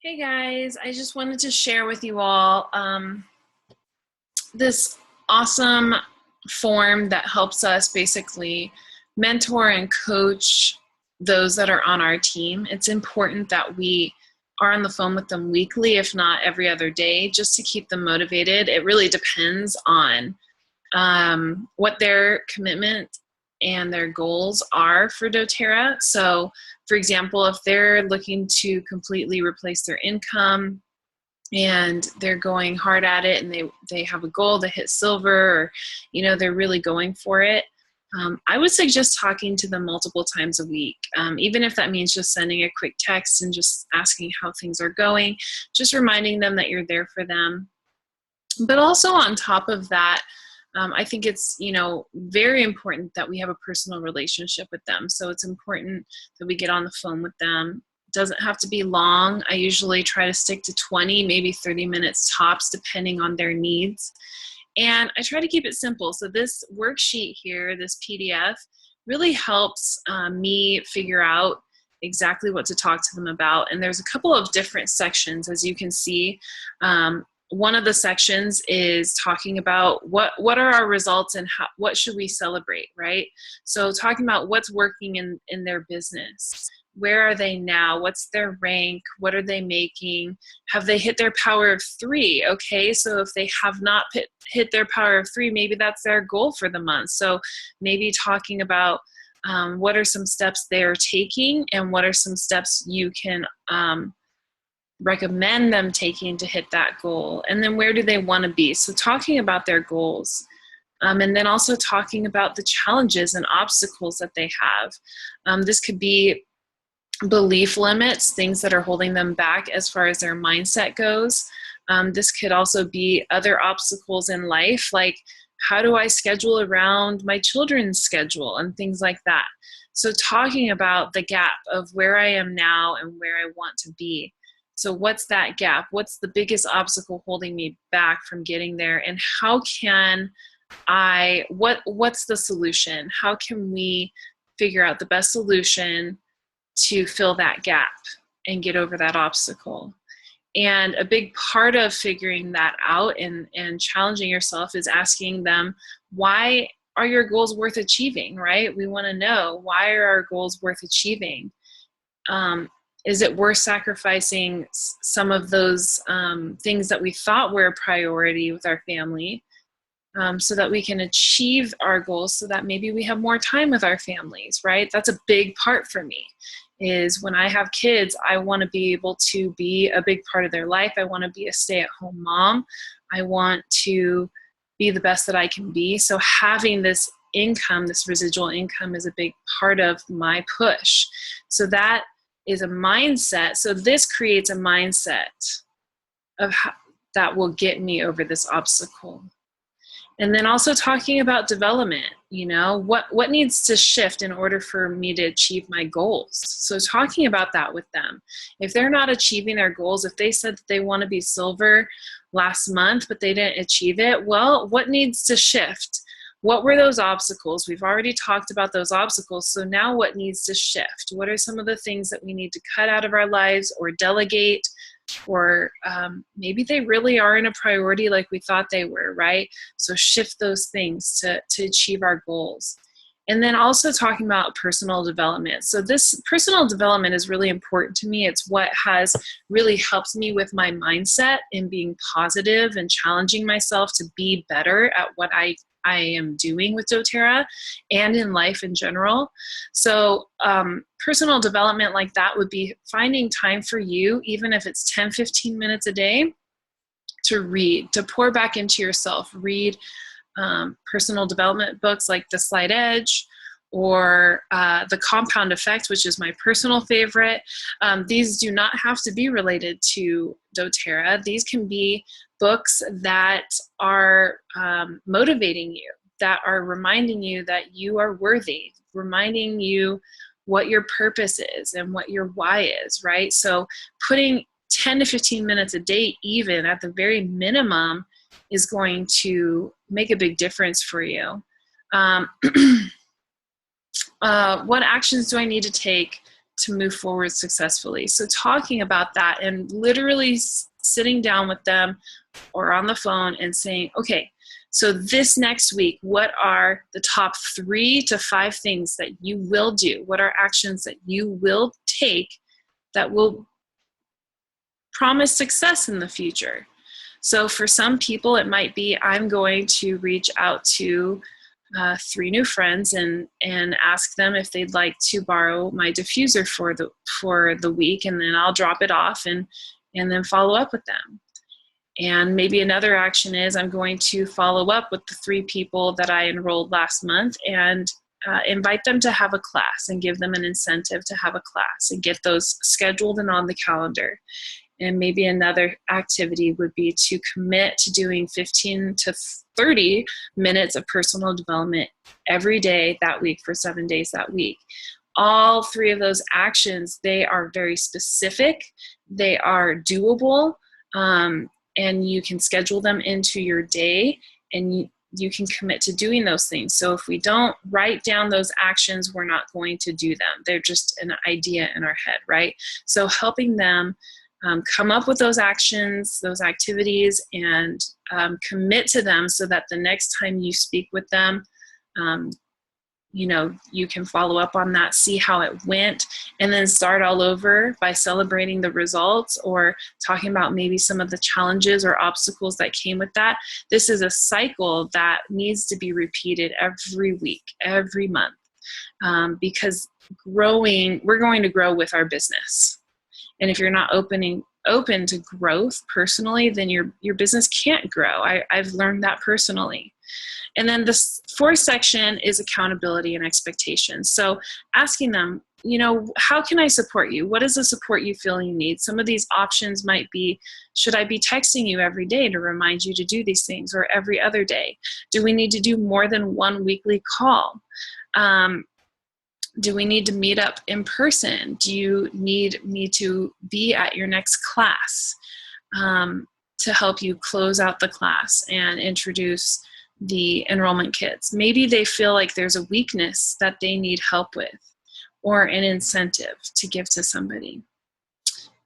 Hey guys, I just wanted to share with you all this awesome form that helps us basically mentor and coach those that are on our team. It's important that we are on the phone with them weekly, if not every other day, just to keep them motivated. It really depends on what their commitment and their goals are for doTERRA. So, for example, if they're looking to completely replace their income and they're going hard at it and they have a goal to hit silver, or they're really going for it, I would suggest talking to them multiple times a week, even if that means just sending a quick text and just asking how things are going, just reminding them that you're there for them. But also on top of that, I think it's very important that we have a personal relationship with them. So it's important that we get on the phone with them. It doesn't have to be long. I usually try to stick to 20, maybe 30 minutes tops, depending on their needs. And I try to keep it simple. So this worksheet here, this PDF, really helps me figure out exactly what to talk to them about. And there's a couple of different sections, as you can see. One of the sections is talking about what are our results and what should we celebrate, right? So talking about what's working in their business. Where are they now? What's their rank? What are they making? Have they hit their power of 3? Okay, so if they have not hit their power of 3, maybe that's their goal for the month. So maybe talking about what are some steps they're taking and what are some steps you can recommend them taking to hit that goal, and then where do they want to be. So talking about their goals, and then also talking about the challenges and obstacles that they have. This could be belief limits, things that are holding them back as far as their mindset goes. This could also be other obstacles in life, like how do I schedule around my children's schedule and things like that. So talking about the gap of where I am now and where I want to be. So what's that gap? What's the biggest obstacle holding me back from getting there? And how can what's the solution? How can we figure out the best solution to fill that gap and get over that obstacle? And a big part of figuring that out and challenging yourself is asking them, why are your goals worth achieving, right? We want to know, why are our goals worth achieving? Is it worth sacrificing some of those things that we thought were a priority with our family so that we can achieve our goals, so that maybe we have more time with our families, right? That's a big part for me, is when I have kids, I want to be able to be a big part of their life. I want to be a stay-at-home mom. I want to be the best that I can be. So having this income, this residual income, is a big part of my push. So that is a mindset. So this creates a mindset of how that will get me over this obstacle. And then also talking about development, what needs to shift in order for me to achieve my goals. So talking about that with them. If they're not achieving their goals, if they said that they want to be silver last month, but they didn't achieve it, well, what needs to shift? What were those obstacles? We've already talked about those obstacles. So now what needs to shift? What are some of the things that we need to cut out of our lives or delegate? Or maybe they really aren't a priority like we thought they were, right? So shift those things to achieve our goals. And then also talking about personal development. So this personal development is really important to me. It's what has really helped me with my mindset in being positive and challenging myself to be better at what I am doing with doTERRA and in life in general. So personal development like that would be finding time for you, even if it's 10, 15 minutes a day, to read, to pour back into yourself. Read personal development books like The Slight Edge or The Compound Effect, which is my personal favorite. These do not have to be related to doTERRA. These can be books that are motivating you, that are reminding you that you are worthy, reminding you what your purpose is and what your why is, right? So putting 10 to 15 minutes a day, even at the very minimum, is going to make a big difference for you. What actions do I need to take to move forward successfully. So talking about that and literally sitting down with them or on the phone and saying, okay, so this next week, what are the top 3 to 5 things that you will do? What are actions that you will take that will promise success in the future? So for some people, it might be, I'm going to reach out to 3 new friends and ask them if they'd like to borrow my diffuser for the week, and then I'll drop it off and then follow up with them. And maybe another action is I'm going to follow up with the 3 people that I enrolled last month and invite them to have a class and give them an incentive to have a class and get those scheduled and on the calendar. And maybe another activity would be to commit to doing 15 to 30 minutes of personal development every day that week for 7 days that week. All 3 of those actions, they are very specific, they are doable, and you can schedule them into your day, and you can commit to doing those things. So if we don't write down those actions, we're not going to do them. They're just an idea in our head, right? So helping them come up with those actions, those activities, and commit to them so that the next time you speak with them, you can follow up on that, see how it went, and then start all over by celebrating the results or talking about maybe some of the challenges or obstacles that came with that. This is a cycle that needs to be repeated every week, every month, because we're going to grow with our business. And if you're not open to growth personally, then your business can't grow. I've learned that personally. And then the 4th section is accountability and expectations. So asking them, how can I support you? What is the support you feel you need? Some of these options might be, should I be texting you every day to remind you to do these things, or every other day? Do we need to do more than 1 weekly call? Do we need to meet up in person? Do you need me to be at your next class to help you close out the class and introduce the enrollment kits? Maybe they feel like there's a weakness that they need help with, or an incentive to give to somebody.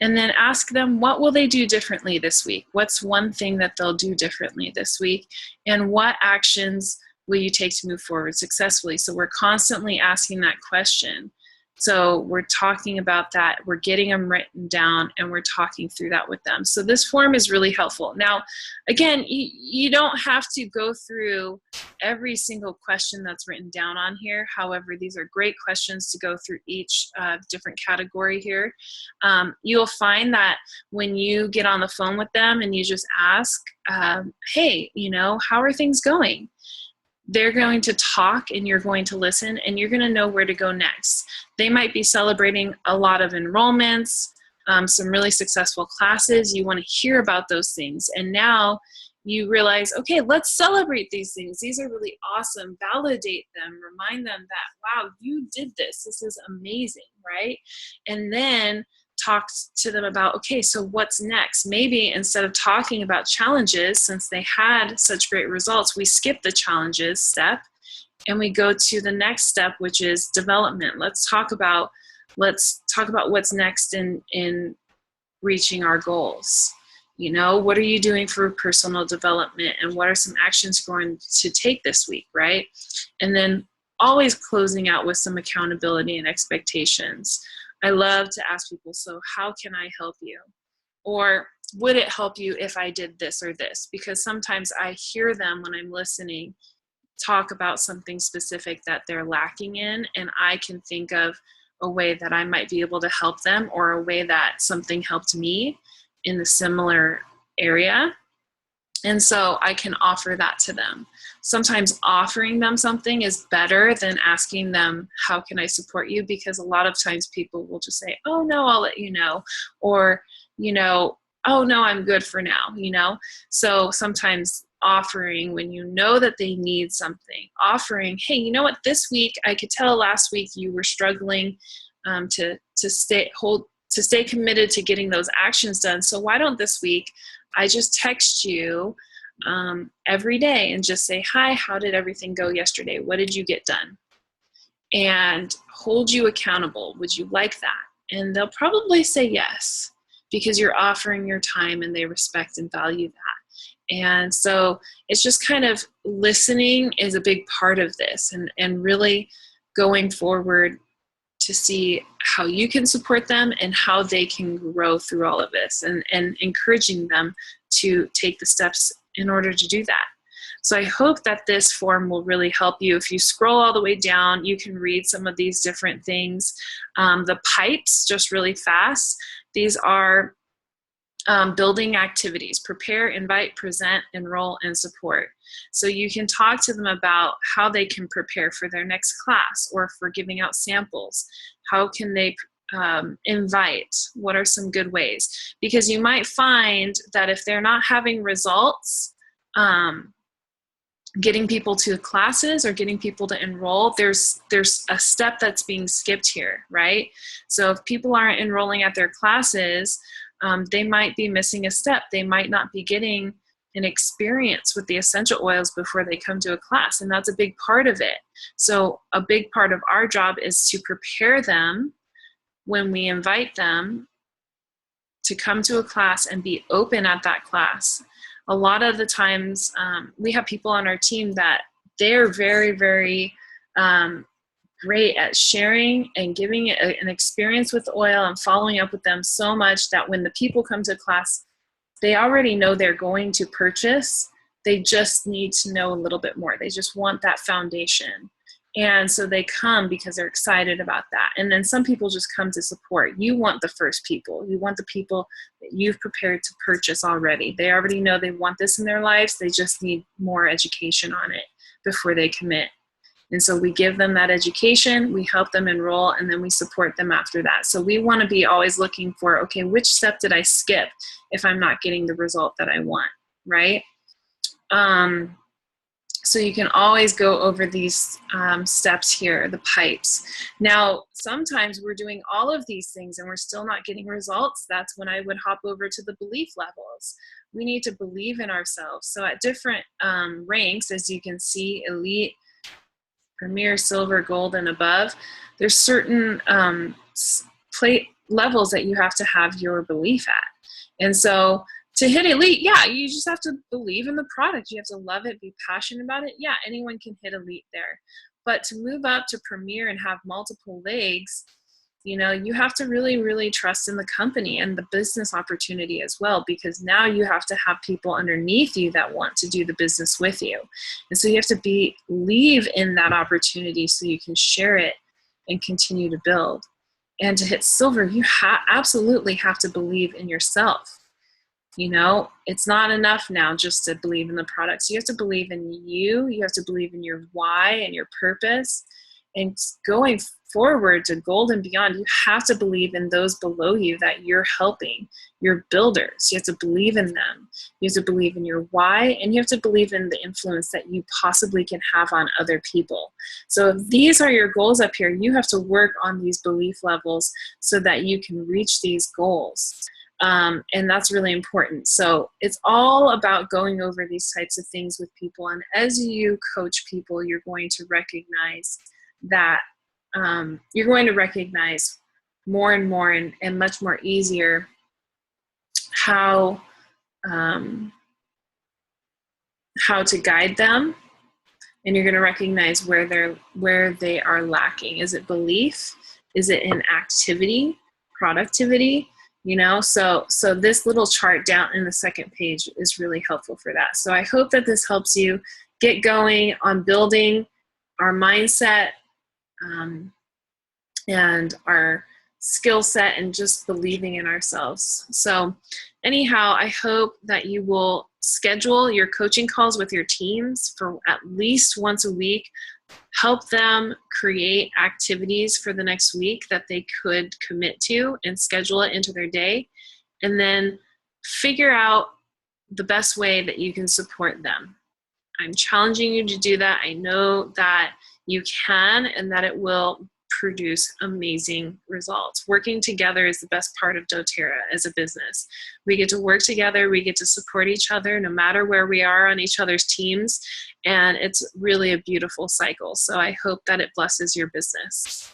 And then ask them, what will they do differently this week? What's one thing that they'll do differently this week? And what actions will you take to move forward successfully? So we're constantly asking that question. So we're talking about that, we're getting them written down, and we're talking through that with them. So this form is really helpful. Now, again, you don't have to go through every single question that's written down on here. However, these are great questions to go through each different category here. You'll find that when you get on the phone with them and you just ask, hey, how are things going? They're going to talk and you're going to listen, and you're going to know where to go next. They might be celebrating a lot of enrollments, some really successful classes. You want to hear about those things. And now you realize, okay, let's celebrate these things. These are really awesome. Validate them. Remind them that, wow, you did this. This is amazing, right? And then talk to them about, okay, so what's next? Maybe instead of talking about challenges, since they had such great results, we skip the challenges step and we go to the next step, which is development. Let's talk about what's next in reaching our goals. What are you doing for personal development, and what are some actions you're going to take this week, right? And then always closing out with some accountability and expectations. I love to ask people, so how can I help you? Or would it help you if I did this or this? Because sometimes I hear them when I'm listening talk about something specific that they're lacking in, and I can think of a way that I might be able to help them, or a way that something helped me in the similar area. And so I can offer that to them. Sometimes offering them something is better than asking them, how can I support you? Because a lot of times people will just say, oh no, I'll let you know. Or, oh no, I'm good for now, So sometimes offering when you know that they need something, offering, hey, you know what, this week, I could tell last week you were struggling to stay committed to getting those actions done. So why don't this week I just text you every day and just say, hi, how did everything go yesterday? What did you get done? And hold you accountable. Would you like that? And they'll probably say yes, because you're offering your time and they respect and value that. And so it's just kind of listening is a big part of this, and really going forward to see how you can support them and how they can grow through all of this, and encouraging them to take the steps in order to do that. So I hope that this form will really help you. If you scroll all the way down, you can read some of these different things. The pipes, just really fast, these are building activities: prepare, invite, present, enroll, and support. So you can talk to them about how they can prepare for their next class or for giving out samples. How can they invite? What are some good ways? Because you might find that if they're not having results, getting people to classes or getting people to enroll, there's a step that's being skipped here, right? So if people aren't enrolling at their classes, they might be missing a step. They might not be getting an experience with the essential oils before they come to a class, and that's a big part of it. So a big part of our job is to prepare them when we invite them to come to a class and be open at that class. A lot of the times we have people on our team that they're very, very great at sharing and giving an experience with oil and following up with them so much that when the people come to class, they already know they're going to purchase. They just need to know a little bit more. They just want that foundation. And so they come because they're excited about that. And then some people just come to support. You want the first people. You want the people that you've prepared to purchase already. They already know they want this in their lives. They just need more education on it before they commit. And so we give them that education, we help them enroll, and then we support them after that. So we want to be always looking for, okay, which step did I skip if I'm not getting the result that I want, right? So you can always go over these steps here, the pipes. Now, sometimes we're doing all of these things and we're still not getting results. That's when I would hop over to the belief levels. We need to believe in ourselves. So at different ranks, as you can see, elite, premier, silver, gold, and above, there's certain levels that you have to have your belief at. And so to hit elite, yeah, you just have to believe in the product. You have to love it, be passionate about it. Yeah, anyone can hit elite there. But to move up to premier and have multiple legs, you know, you have to really, really trust in the company and the business opportunity as well, because now you have to have people underneath you that want to do the business with you. And so you have to believe in that opportunity so you can share it and continue to build. And to hit silver, you absolutely have to believe in yourself. You know, it's not enough now just to believe in the products. You have to believe in you. You have to believe in your why and your purpose. And going forward to gold and beyond, you have to believe in those below you that you're helping, your builders. You have to believe in them. You have to believe in your why, and you have to believe in the influence that you possibly can have on other people. So if these are your goals up here, you have to work on these belief levels so that you can reach these goals. And that's really important. So it's all about going over these types of things with people. And as you coach people, you're going to recognize that you're going to recognize more and more and much more easier how to guide them. And you're going to recognize where they are lacking. Is it belief? Is it in activity, productivity? You know, so this little chart down in the second page is really helpful for that. So I hope that this helps you get going on building our mindset and our skill set and just believing in ourselves. So anyhow, I hope that you will schedule your coaching calls with your teams for at least once a week. Help them create activities for the next week that they could commit to and schedule it into their day. And then figure out the best way that you can support them. I'm challenging you to do that. I know that you can, and that it will produce amazing results. Working together is the best part of doTERRA as a business. We get to work together, we get to support each other no matter where we are on each other's teams, and it's really a beautiful cycle. So I hope that it blesses your business.